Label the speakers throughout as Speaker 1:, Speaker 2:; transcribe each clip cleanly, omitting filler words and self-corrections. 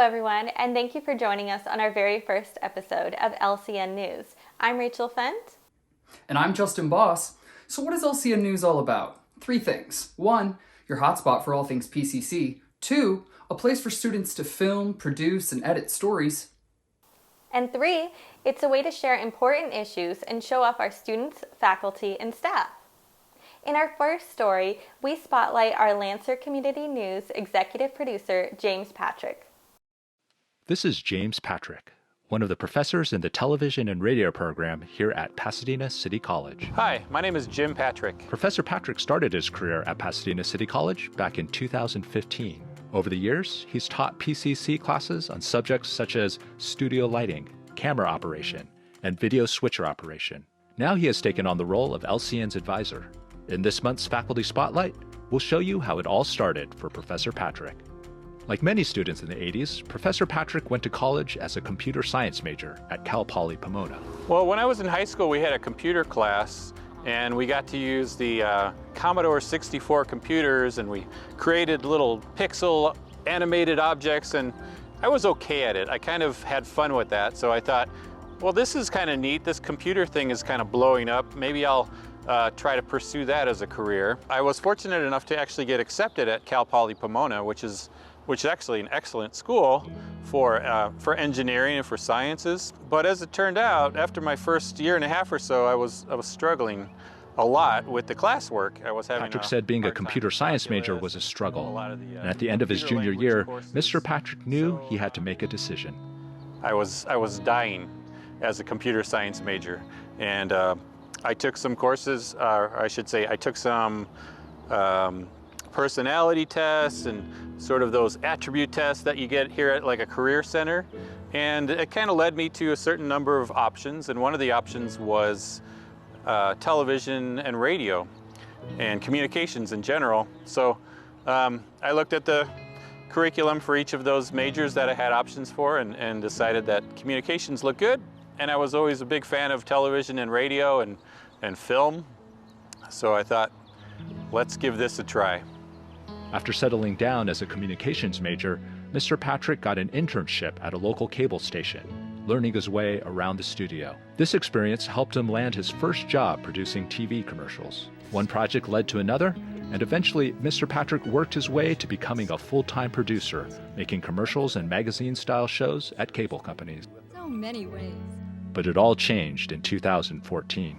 Speaker 1: everyone, and thank you for joining us on our very first episode of LCN News. I'm Rachel Fent.
Speaker 2: And I'm Justin Boss. So what is LCN News all about? 3 things. 1, your hotspot for all things PCC. 2, a place for students to film, produce, and edit stories.
Speaker 1: And 3, it's a way to share important issues and show off our students, faculty, and staff. In our first story, we spotlight our Lancer Community News executive producer, James Patrick.
Speaker 3: This is James Patrick, one of the professors in the television and radio program here at Pasadena City College.
Speaker 4: Hi, my name is Jim Patrick.
Speaker 3: Professor Patrick started his career at Pasadena City College back in 2015. Over the years, he's taught PCC classes on subjects such as studio lighting, camera operation, and video switcher operation. Now he has taken on the role of LCN's advisor. In this month's Faculty Spotlight, we'll show you how it all started for Professor Patrick. Like many students in the 80s, Professor Patrick went to college as a computer science major at Cal Poly Pomona.
Speaker 4: Well, when I was in high school, we had a computer class, and we got to use the Commodore 64 computers, and we created little pixel animated objects, and I was okay at it. I kind of had fun with that, so I thought, well, this is kind of neat. This computer thing is kind of blowing up. Maybe I'll try to pursue that as a career. I was fortunate enough to actually get accepted at Cal Poly Pomona, which is actually an excellent school for engineering and for sciences. But as it turned out, after my first year and a half or so, I was struggling a lot with the classwork.
Speaker 3: Patrick said being a computer science major was a struggle. And at the end of his junior year, Mr. Patrick knew he had to make a decision.
Speaker 4: I was dying as a computer science major. And I took some courses, or I should say, I took some personality tests and sort of those attribute tests that you get here at like a career center. And it kind of led me to a certain number of options. And one of the options was television and radio and communications in general. So I looked at the curriculum for each of those majors that I had options for and decided that communications looked good. And I was always a big fan of television and radio and film. So I thought, let's give this a try.
Speaker 3: After settling down as a communications major, Mr. Patrick got an internship at a local cable station, learning his way around the studio. This experience helped him land his first job producing TV commercials. One project led to another, and eventually Mr. Patrick worked his way to becoming a full-time producer, making commercials and magazine-style shows at cable companies.
Speaker 5: So many ways.
Speaker 3: But it all changed in 2014.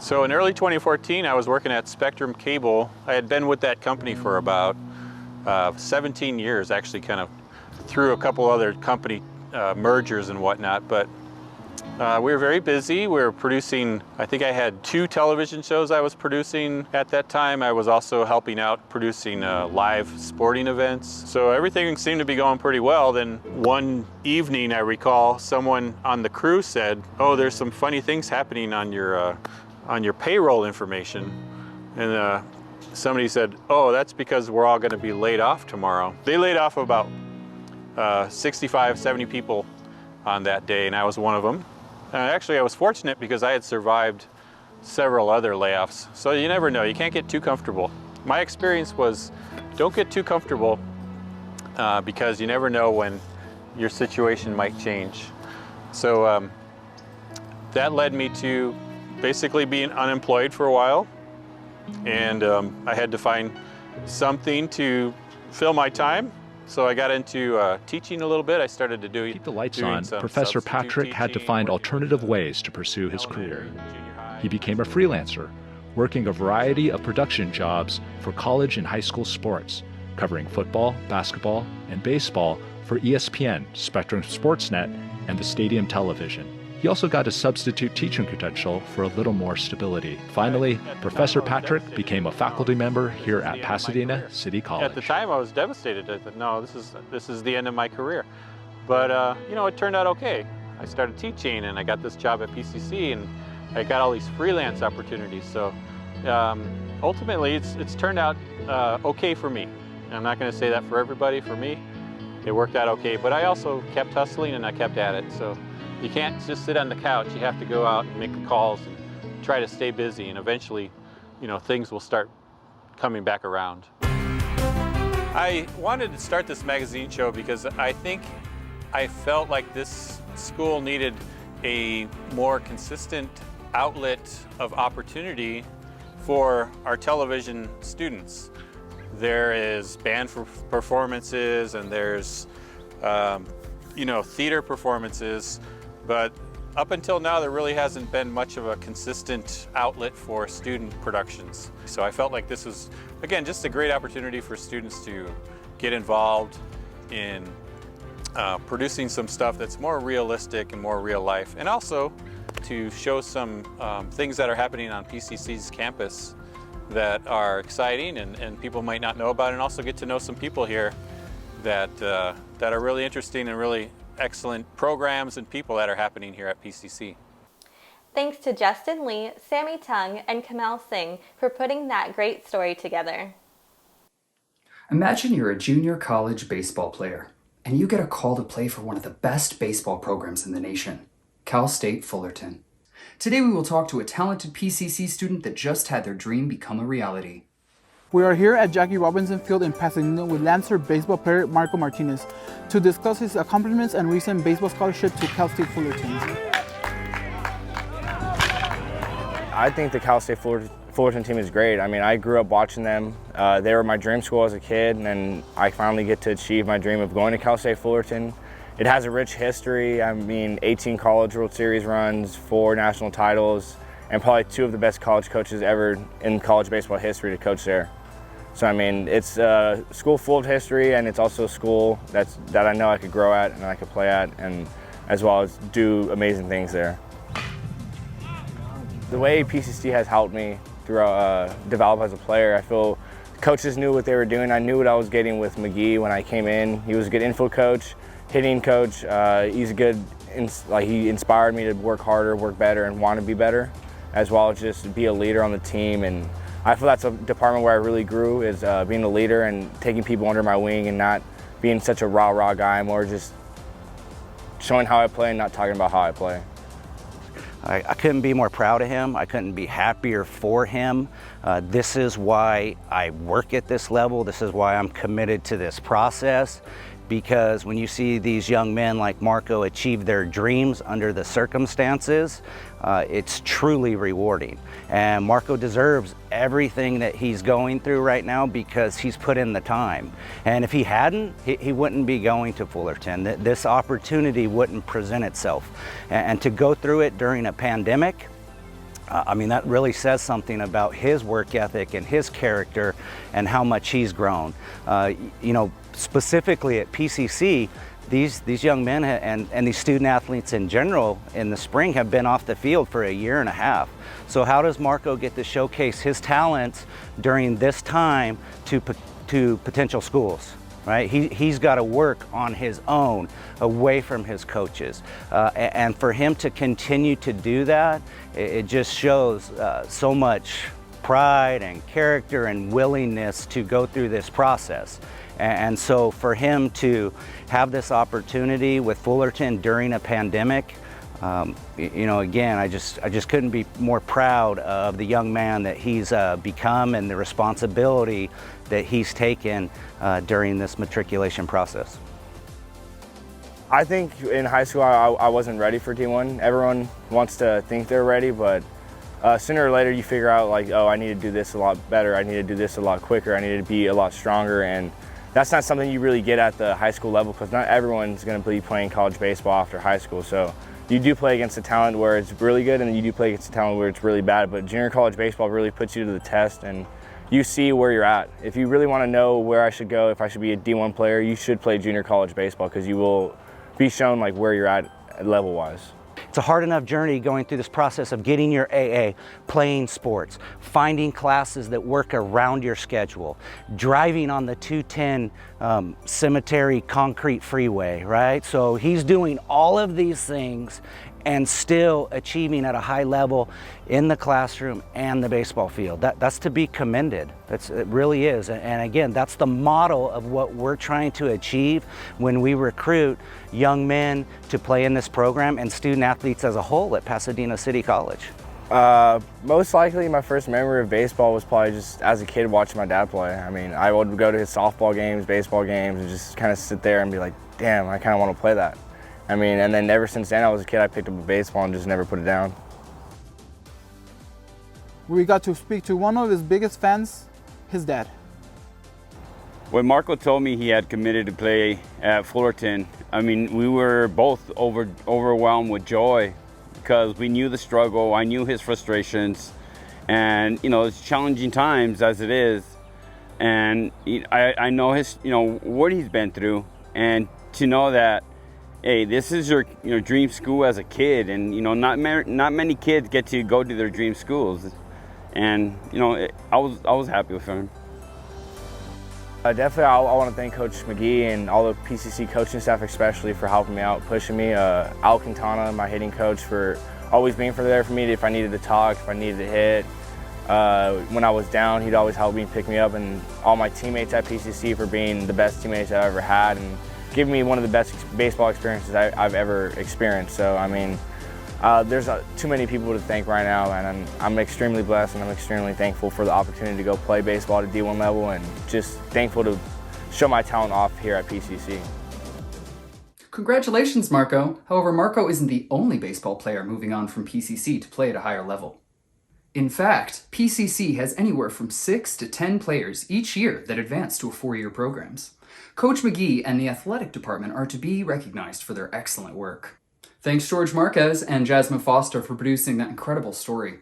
Speaker 4: So in early 2014, I was working at Spectrum Cable. I had been with that company for about 17 years, actually kind of through a couple other company mergers and whatnot. But we were very busy. We were producing, I think I had 2 television shows I was producing at that time. I was also helping out producing live sporting events. So everything seemed to be going pretty well. Then one evening, I recall someone on the crew said, "Oh, there's some funny things happening on your payroll information." And somebody said, "Oh, that's because we're all going to be laid off tomorrow." They laid off about 65, 70 people on that day, and I was one of them. Actually, I was fortunate because I had survived several other layoffs. So you never know, you can't get too comfortable. My experience was, don't get too comfortable because you never know when your situation might change. So that led me to basically being unemployed for a while, and I had to find something to fill my time. So I got into teaching a little bit. I started to do.
Speaker 3: Keep the lights on. Professor Patrick had to find alternative ways to pursue his career. He became a freelancer, working a variety of production jobs for college and high school sports, covering football, basketball, and baseball for ESPN, Spectrum Sportsnet, and the Stadium Television. He also got a substitute teaching credential for a little more stability. Finally, Professor Patrick became a faculty member here at Pasadena City College.
Speaker 4: At the time, I was devastated. I thought, no, this is the end of my career. But you know, it turned out okay. I started teaching, and I got this job at PCC, and I got all these freelance opportunities. So ultimately, it's turned out okay for me. And I'm not going to say that for everybody. For me, it worked out okay. But I also kept hustling, and I kept at it. So you can't just sit on the couch. You have to go out and make the calls and try to stay busy, and eventually, you know, things will start coming back around. I wanted to start this magazine show because I think I felt like this school needed a more consistent outlet of opportunity for our television students. There is band performances and there's theater performances, but up until now there really hasn't been much of a consistent outlet for student productions. So I felt like this was, again, just a great opportunity for students to get involved in producing some stuff that's more realistic and more real life, and also to show some things that are happening on PCC's campus that are exciting and people might not know about, and also get to know some people here that are really interesting and really excellent programs and people that are happening here at PCC.
Speaker 1: Thanks to Justin Lee, Sammy Tung, and Kamal Singh for putting that great story together.
Speaker 2: Imagine you're a junior college baseball player, and you get a call to play for one of the best baseball programs in the nation, Cal State Fullerton. Today we will talk to a talented PCC student that just had their dream become a reality.
Speaker 5: We are here at Jackie Robinson Field in Pasadena with Lancer baseball player Marco Martinez to discuss his accomplishments and recent baseball scholarship to Cal State Fullerton.
Speaker 6: I think the Cal State Fullerton team is great. I mean, I grew up watching them. They were my dream school as a kid, and I finally get to achieve my dream of going to Cal State Fullerton. It has a rich history. I mean, 18 College World Series runs, 4 national titles, and probably 2 of the best college coaches ever in college baseball history to coach there. So I mean, it's a school full of history, and it's also a school that I know I could grow at and I could play at, and as well as do amazing things there. The way PCC has helped me throughout develop as a player, I feel coaches knew what they were doing. I knew what I was getting with McGee when I came in. He was a good infield coach, hitting coach. He's a good, he inspired me to work harder, work better, and want to be better, as well as just be a leader on the team. And I feel that's a department where I really grew, is being a leader and taking people under my wing and not being such a rah-rah guy, more just showing how I play and not talking about how I play.
Speaker 7: I couldn't be more proud of him. I couldn't be happier for him. This is why I work at this level. This is why I'm committed to this process. Because when you see these young men like Marco achieve their dreams under the circumstances, it's truly rewarding. And Marco deserves everything that he's going through right now because he's put in the time. And if he hadn't, he wouldn't be going to Fullerton. This opportunity wouldn't present itself. And to go through it during a pandemic, I mean, that really says something about his work ethic and his character and how much he's grown. Specifically at PCC, these young men and these student athletes in general in the spring have been off the field for a year and a half. So how does Marco get to showcase his talents during this time to potential schools? Right? He's got to work on his own, away from his coaches. And for him to continue to do that, it just shows so much pride and character and willingness to go through this process. And so for him to have this opportunity with Fullerton during a pandemic, again, I just couldn't be more proud of the young man that he's become and the responsibility that he's taken during this matriculation process.
Speaker 6: I think in high school I wasn't ready for D1. Everyone wants to think they're ready, but sooner or later you figure out like, oh, I need to do this a lot better, I need to do this a lot quicker, I need to be a lot stronger, and that's not something you really get at the high school level because not everyone's going to be playing college baseball after high school. So you do play against a talent where it's really good, and then you do play against a talent where it's really bad, but junior college baseball really puts you to the test, and you see where you're at. If you really want to know where I should go, if I should be a D1 player, you should play junior college baseball because you will be shown like where you're at level-wise.
Speaker 7: It's a hard enough journey going through this process of getting your AA, playing sports, finding classes that work around your schedule, driving on the 210 Cemetery concrete freeway, right? So he's doing all of these things and still achieving at a high level in the classroom and the baseball field. That's to be commended. It really is. And again, that's the model of what we're trying to achieve when we recruit young men to play in this program and student athletes as a whole at Pasadena City College.
Speaker 6: Most likely my first memory of baseball was probably just as a kid watching my dad play. I mean, I would go to his softball games, baseball games, and just kind of sit there and be like, damn, I kind of want to play that. I mean, and then ever since then I was a kid, I picked up a baseball and just never put it down.
Speaker 5: We got to speak to one of his biggest fans, his dad.
Speaker 8: When Marco told me he had committed to play at Fullerton, I mean, we were both overwhelmed with joy because we knew the struggle, I knew his frustrations, and, you know, it's challenging times as it is. And I know his, you know, what he's been through, and to know that, hey, this is your, you know, dream school as a kid, and, you know, not many kids get to go to their dream schools. And, you know, I was happy with him.
Speaker 6: Definitely, I want to thank Coach McGee and all the PCC coaching staff especially for helping me out, pushing me. Al Quintana, my hitting coach, for always being there for me if I needed to talk, if I needed to hit. When I was down, he'd always help me and pick me up, and all my teammates at PCC for being the best teammates I've ever had and giving me one of the best baseball experiences I've ever experienced. So, I mean, there's too many people to thank right now, and I'm extremely blessed, and I'm extremely thankful for the opportunity to go play baseball at a D1 level, and just thankful to show my talent off here at PCC.
Speaker 2: Congratulations, Marco. However, Marco isn't the only baseball player moving on from PCC to play at a higher level. In fact, PCC has anywhere from 6 to 10 players each year that advance to 4-year programs. Coach McGee and the athletic department are to be recognized for their excellent work. Thanks George Marquez and Jasmine Foster for producing that incredible story.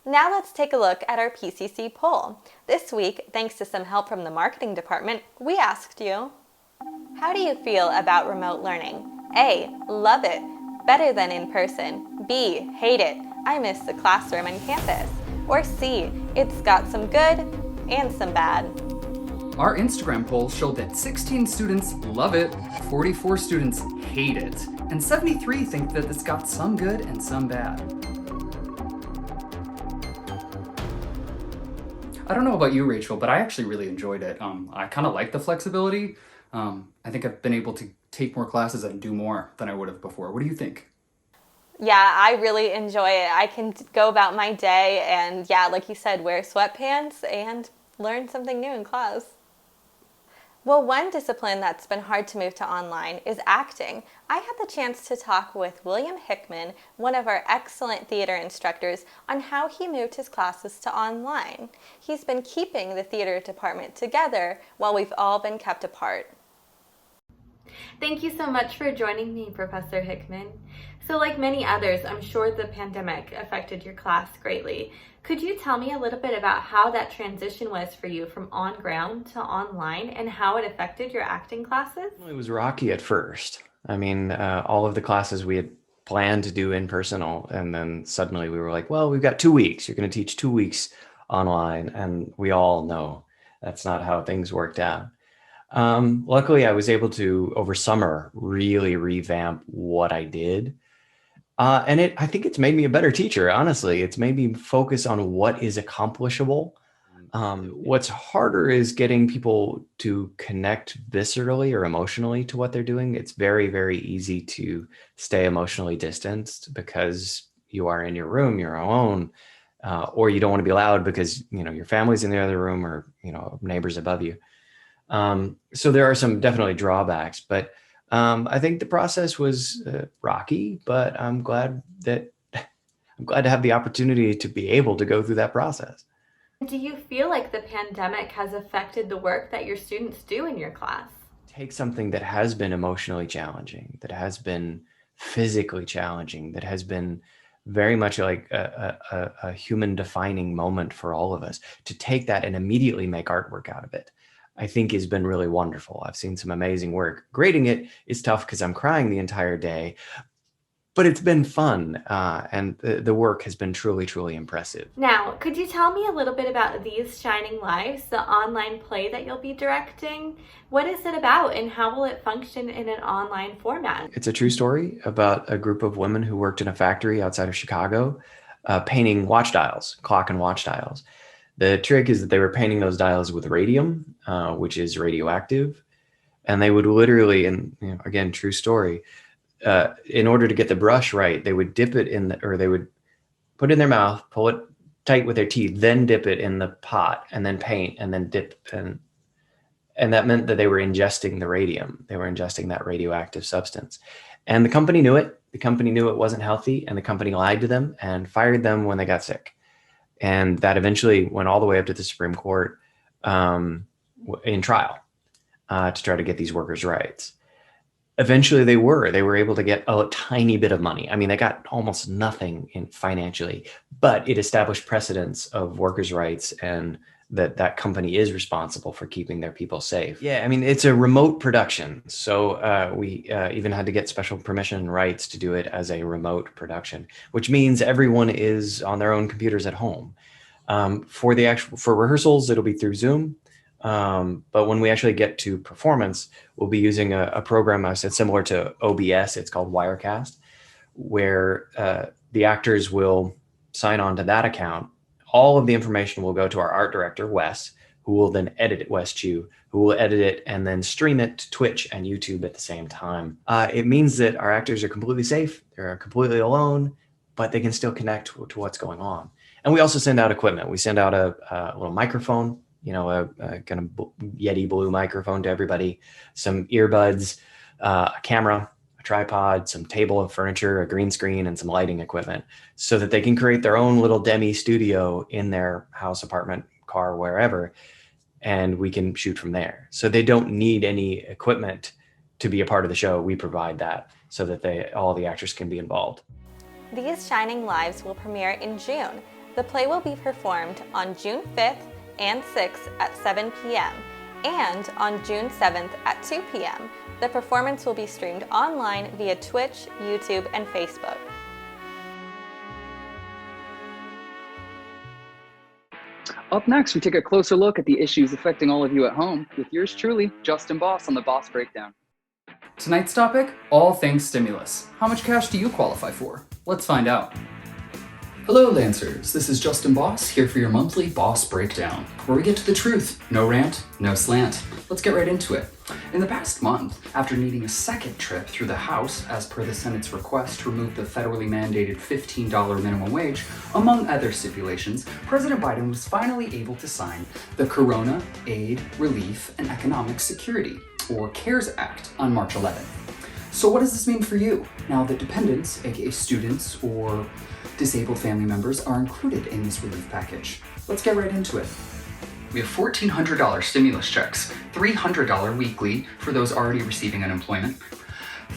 Speaker 1: Now let's take a look at our PCC poll. This week, thanks to some help from the marketing department, we asked you, how do you feel about remote learning? A, love it, better than in person. B, hate it, I miss the classroom and campus. Or C, it's got some good and some bad.
Speaker 2: Our Instagram poll showed that 16 students love it, 44 students hate it, and 73 think that it's got some good and some bad. I don't know about you, Rachel, but I actually really enjoyed it. I kind of like the flexibility. I think I've been able to take more classes and do more than I would have before. What do you think?
Speaker 1: Yeah, I really enjoy it. I can go about my day and, yeah, like you said, wear sweatpants and learn something new in class. Well, one discipline that's been hard to move to online is acting. I had the chance to talk with William Hickman, one of our excellent theater instructors, on how he moved his classes to online. He's been keeping the theater department together while we've all been kept apart. Thank you so much for joining me, Professor Hickman. So like many others, I'm sure the pandemic affected your class greatly. Could you tell me a little bit about how that transition was for you from on ground to online and how it affected your acting classes?
Speaker 9: It was rocky at first. I mean, all of the classes we had planned to do in person, and then suddenly we were like, well, we've got 2 weeks. You're going to teach 2 weeks online. And we all know that's not how things worked out. Luckily, I was able to, over summer, really revamp what I did. And I think it's made me a better teacher, honestly. It's made me focus on what is accomplishable. What's harder is getting people to connect viscerally or emotionally to what they're doing. It's very, very easy to stay emotionally distanced because you are in your room, you're alone, or you don't want to be loud because, you know, your family's in the other room or, you know, neighbors above you. So there are some definitely drawbacks, but I think the process was rocky, but I'm glad to have the opportunity to be able to go through that process.
Speaker 1: Do you feel like the pandemic has affected the work that your students do in your class?
Speaker 9: Take something that has been emotionally challenging, that has been physically challenging, that has been very much like a human defining moment for all of us, to take that and immediately make artwork out of it, I think has been really wonderful. I've seen some amazing work. Grading it is tough because I'm crying the entire day, but it's been fun, and the work has been truly, truly impressive.
Speaker 1: Now, could you tell me a little bit about These Shining Lives, the online play that you'll be directing? What is it about, and how will it function in an online format?
Speaker 9: It's a true story about a group of women who worked in a factory outside of Chicago, painting watch dials, clock and watch dials. The trick is that they were painting those dials with radium, which is radioactive. And they would literally, and you know, again, true story, in order to get the brush right, they would dip it or they would put it in their mouth, pull it tight with their teeth, then dip it in the pot and then paint and then dip. And that meant that they were ingesting the radium. They were ingesting that radioactive substance. And the company knew it. The company knew it wasn't healthy, and the company lied to them and fired them when they got sick. And that eventually went all the way up to the Supreme Court in trial to try to get these workers' rights. Eventually they were able to get a tiny bit of money. I mean, they got almost nothing in financially, but it established precedents of workers' rights and that company is responsible for keeping their people safe. Yeah, I mean, it's a remote production. So we even had to get special permission rights to do it as a remote production, which means everyone is on their own computers at home. For rehearsals, it'll be through Zoom. But when we actually get to performance, we'll be using a program I said similar to OBS. It's called Wirecast, where the actors will sign on to that account. All of the information will go to our art director, Wes, who will then edit it, Wes Chu, who will edit it and then stream it to Twitch and YouTube at the same time. It means that our actors are completely safe. They're completely alone, but they can still connect to what's going on. And we also send out equipment. We send out a little microphone, a kind of Yeti Blue microphone to everybody, some earbuds, a camera, a tripod, some table and furniture, a green screen, and some lighting equipment so that they can create their own little demi studio in their house, apartment, car, wherever, and we can shoot from there. So they don't need any equipment to be a part of the show. We provide that so that all the actors can be involved.
Speaker 1: These Shining Lives will premiere in June. The play will be performed on June 5th and 6th at 7 p.m. and on June 7th at 2 p.m. The performance will be streamed online via Twitch, YouTube, and Facebook.
Speaker 2: Up next, we take a closer look at the issues affecting all of you at home with yours truly, Justin Boss, on the Boss Breakdown. Tonight's topic, all things stimulus. How much cash do you qualify for? Let's find out. Hello, Lancers. This is Justin Boss, here for your monthly Boss Breakdown, where we get to the truth. No rant, no slant. Let's get right into it. In the past month, after needing a second trip through the House, as per the Senate's request to remove the federally mandated $15 minimum wage, among other stipulations, President Biden was finally able to sign the Corona Aid, Relief, and Economic Security, or CARES Act, on March 11th. So what does this mean for you, now that dependents, aka students, or disabled family members are included in this relief package? Let's get right into it. We have $1,400 stimulus checks, $300 weekly for those already receiving unemployment,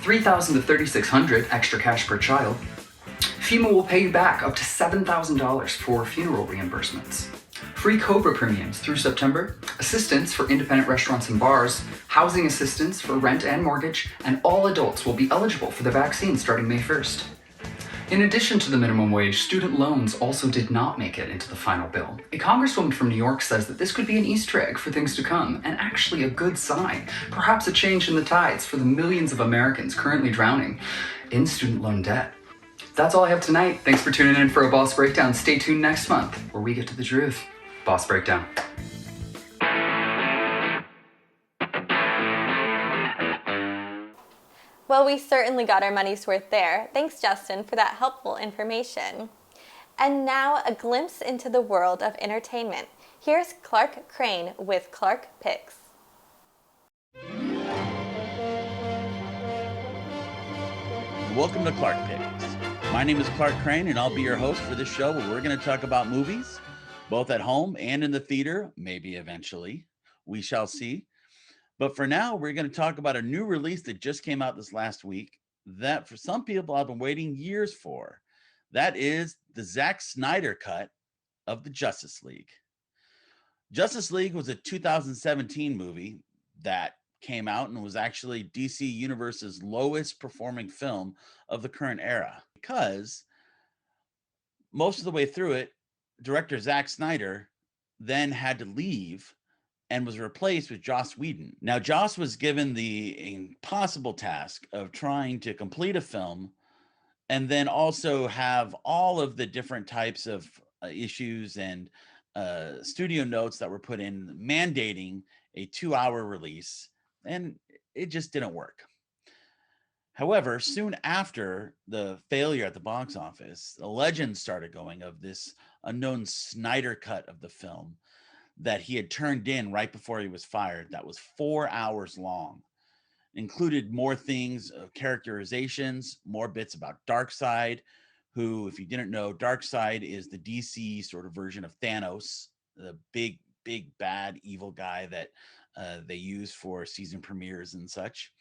Speaker 2: $3,000 to $3,600 extra cash per child. FEMA will pay you back up to $7,000 for funeral reimbursements. Free COBRA premiums through September, assistance for independent restaurants and bars, housing assistance for rent and mortgage, and all adults will be eligible for the vaccine starting May 1st. In addition to the minimum wage, student loans also did not make it into the final bill. A congresswoman from New York says that this could be an Easter egg for things to come, and actually a good sign, perhaps a change in the tides for the millions of Americans currently drowning in student loan debt. That's all I have tonight. Thanks for tuning in for a Boss Breakdown. Stay tuned next month, where we get to the truth. Boss Breakdown.
Speaker 1: Well, we certainly got our money's worth there. Thanks, Justin, for that helpful information. And now, a glimpse into the world of entertainment. Here's Clarke Crane with Clarke Pics.
Speaker 10: Welcome to Clarke Pics. My name is Clarke Crane, and I'll be your host for this show where we're going to talk about movies, both at home and in the theater, maybe eventually. We shall see. But for now, we're going to talk about a new release that just came out this last week that for some people I've been waiting years for. That is the Zack Snyder cut of the Justice League. Justice League was a 2017 movie that came out and was actually DC Universe's lowest performing film of the current era, because most of the way through it, director Zack Snyder then had to leave and was replaced with Joss Whedon. Now, Joss was given the impossible task of trying to complete a film and then also have all of the different types of issues and studio notes that were put in, mandating a 2-hour release, and it just didn't work. However, soon after the failure at the box office, the legend started going of this unknown Snyder cut of the film that he had turned in right before he was fired that was 4 hours long. Included more things, characterizations, more bits about Darkseid, who, if you didn't know, Darkseid is the DC sort of version of Thanos, the big bad evil guy that they use for season premieres and such.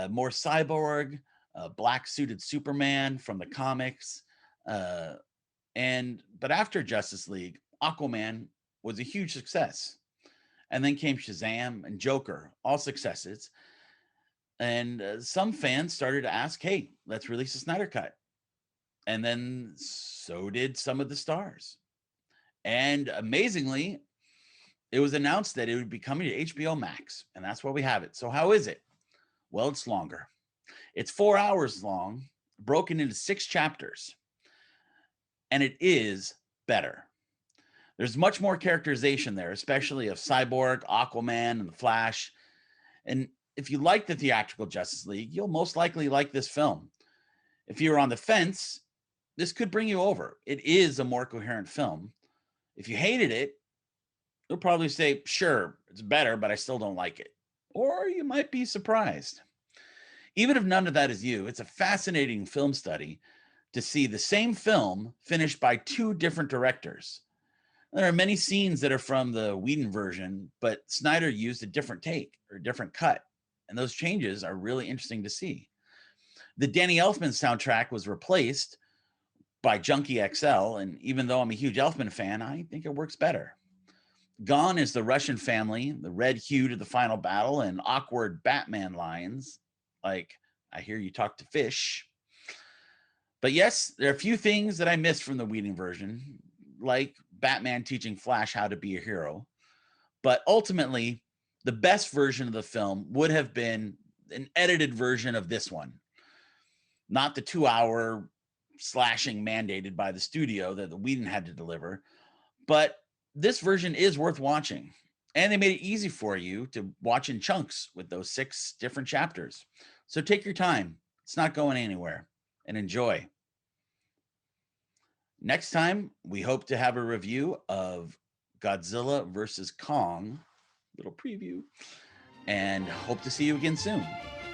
Speaker 10: More Cyborg, black suited Superman from the comics. But after Justice League, Aquaman was a huge success. And then came Shazam and Joker, all successes. And some fans started to ask, hey, let's release a Snyder Cut. And then so did some of the stars. And amazingly, it was announced that it would be coming to HBO Max. And that's why we have it. So how is it? Well, it's longer. It's 4 hours long, broken into 6 chapters. And it is better. There's much more characterization there, especially of Cyborg, Aquaman, and the Flash. And if you like the theatrical Justice League, you'll most likely like this film. If you're on the fence, this could bring you over. It is a more coherent film. If you hated it, you'll probably say, sure, it's better, but I still don't like it. Or you might be surprised. Even if none of that is you, it's a fascinating film study to see the same film finished by 2 different directors. There are many scenes that are from the Whedon version, but Snyder used a different take or a different cut. And those changes are really interesting to see. The Danny Elfman soundtrack was replaced by Junkie XL, and even though I'm a huge Elfman fan, I think it works better. Gone is the Russian family, the red hue to the final battle, and awkward Batman lines, like, I hear you talk to fish. But yes, there are a few things that I missed from the Whedon version, like Batman teaching Flash how to be a hero. But ultimately, the best version of the film would have been an edited version of this one, not the 2-hour slashing mandated by the studio that the Whedon had to deliver. But this version is worth watching. And they made it easy for you to watch in chunks with those 6 different chapters. So take your time. It's not going anywhere. And enjoy. Next time, we hope to have a review of Godzilla vs. Kong, little preview, and hope to see you again soon.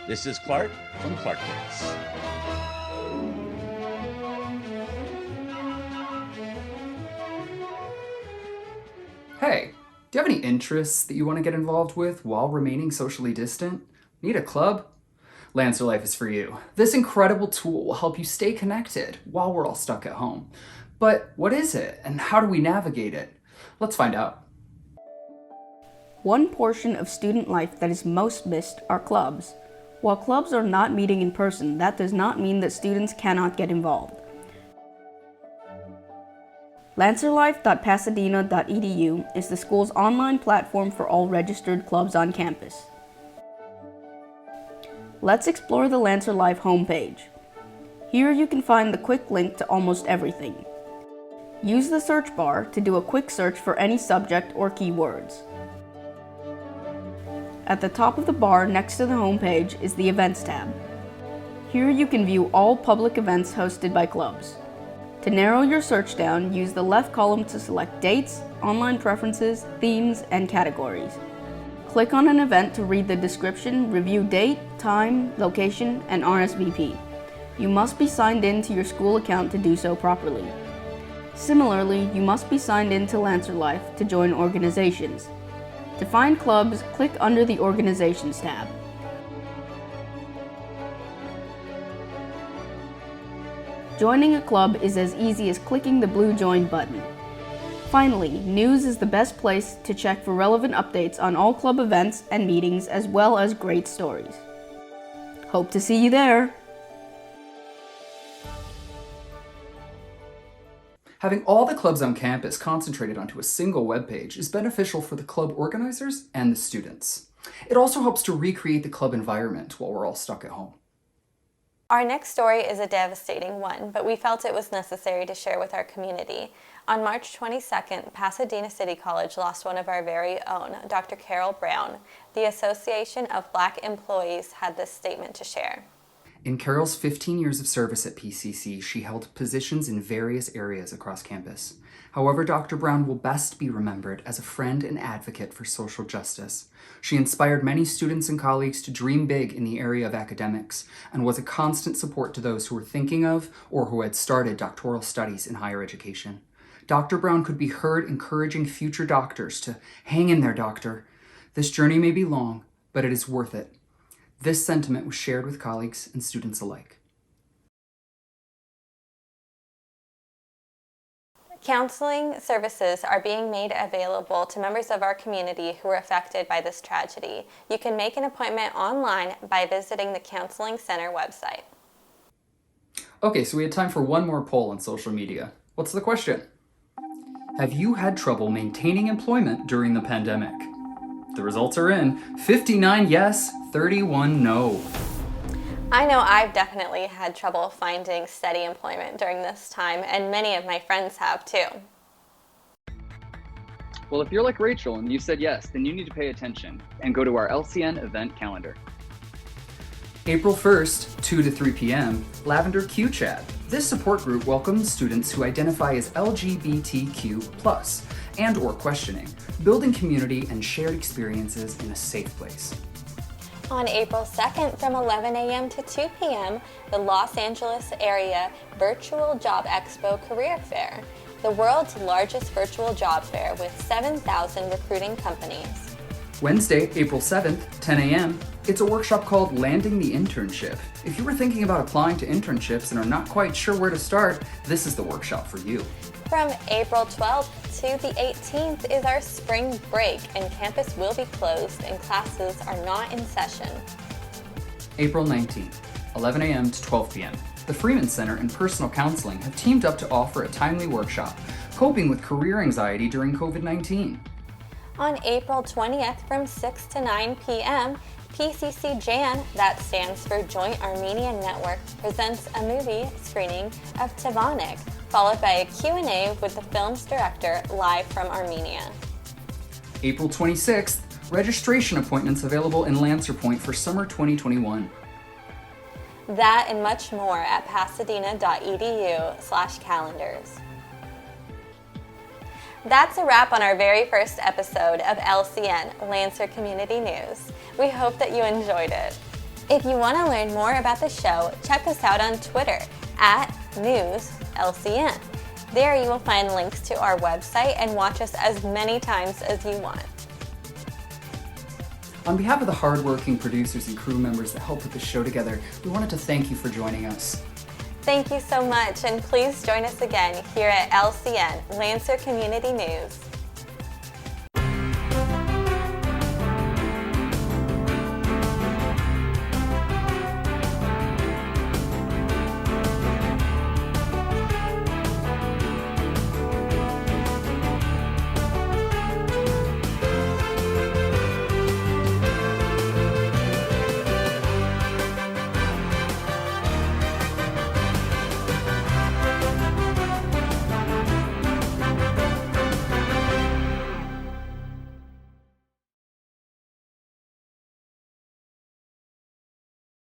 Speaker 10: This is Clarke from Clarke Pics.
Speaker 2: Hey, do you have any interests that you want to get involved with while remaining socially distant? Need a club? Lancer Life is for you. This incredible tool will help you stay connected while we're all stuck at home. But what is it, and how do we navigate it? Let's find out.
Speaker 11: One portion of student life that is most missed are clubs. While clubs are not meeting in person, that does not mean that students cannot get involved. LancerLife.pasadena.edu is the school's online platform for all registered clubs on campus. Let's explore the Lancer Life homepage. Here you can find the quick link to almost everything. Use the search bar to do a quick search for any subject or keywords. At the top of the bar next to the homepage is the Events tab. Here you can view all public events hosted by clubs. To narrow your search down, use the left column to select dates, online preferences, themes, and categories. Click on an event to read the description, review date, time, location, and RSVP. You must be signed in to your school account to do so properly. Similarly, you must be signed in to Lancer Life to join organizations. To find clubs, click under the Organizations tab. Joining a club is as easy as clicking the blue Join button. Finally, news is the best place to check for relevant updates on all club events and meetings, as well as great stories. Hope to see you there!
Speaker 2: Having all the clubs on campus concentrated onto a single webpage is beneficial for the club organizers and the students. It also helps to recreate the club environment while we're all stuck at home.
Speaker 1: Our next story is a devastating one, but we felt it was necessary to share with our community. On March 22nd, Pasadena City College lost one of our very own, Dr. Carol Brown. The Association of Black Employees had this statement to share.
Speaker 2: In Carol's 15 years of service at PCC, she held positions in various areas across campus. However, Dr. Brown will best be remembered as a friend and advocate for social justice. She inspired many students and colleagues to dream big in the area of academics and was a constant support to those who were thinking of or who had started doctoral studies in higher education. Dr. Brown could be heard encouraging future doctors to hang in there, doctor. This journey may be long, but it is worth it. This sentiment was shared with colleagues and students alike.
Speaker 1: Counseling services are being made available to members of our community who were affected by this tragedy. You can make an appointment online by visiting the Counseling Center website.
Speaker 2: Okay, so we had time for one more poll on social media. What's the question? Have you had trouble maintaining employment during the pandemic? The results are in. 59 yes, 31 no.
Speaker 1: I know I've definitely had trouble finding steady employment during this time, and many of my friends have too.
Speaker 12: Well, if you're like Rachel and you said yes, then you need to pay attention and go to our LCN Event Calendar.
Speaker 2: April 1st, 2 to 3 p.m., Lavender Q Chat. This support group welcomes students who identify as LGBTQ+, and or questioning, building community and shared experiences in a safe place.
Speaker 1: On April 2nd from 11 a.m. to 2 p.m., the Los Angeles Area Virtual Job Expo Career Fair, the world's largest virtual job fair with 7,000 recruiting companies.
Speaker 2: Wednesday, April 7th, 10 a.m., it's a workshop called Landing the Internship. If you were thinking about applying to internships and are not quite sure where to start, this is the workshop for you.
Speaker 1: From April 12th to the 18th is our spring break, and campus will be closed and classes are not in session.
Speaker 2: April 19th, 11 a.m. to 12 p.m. The Freeman Center and Personal Counseling have teamed up to offer a timely workshop, Coping with Career Anxiety During COVID-19.
Speaker 1: On April 20th from 6 to 9 p.m., PCC JAN, that stands for Joint Armenian Network, presents a movie screening of Tavanik, followed by a Q&A with the film's director live from Armenia.
Speaker 2: April 26th, registration appointments available in Lancer Point for summer 2021.
Speaker 1: That and much more at pasadena.edu/calendars. That's a wrap on our very first episode of LCN, Lancer Community News. We hope that you enjoyed it. If you want to learn more about the show, check us out on Twitter @NewsLCN. There you will find links to our website and watch us as many times as you want.
Speaker 2: On behalf of the hardworking producers and crew members that help put the show together, we wanted to thank you for joining us.
Speaker 1: Thank you so much, and please join us again here at LCN, Lancer Community News.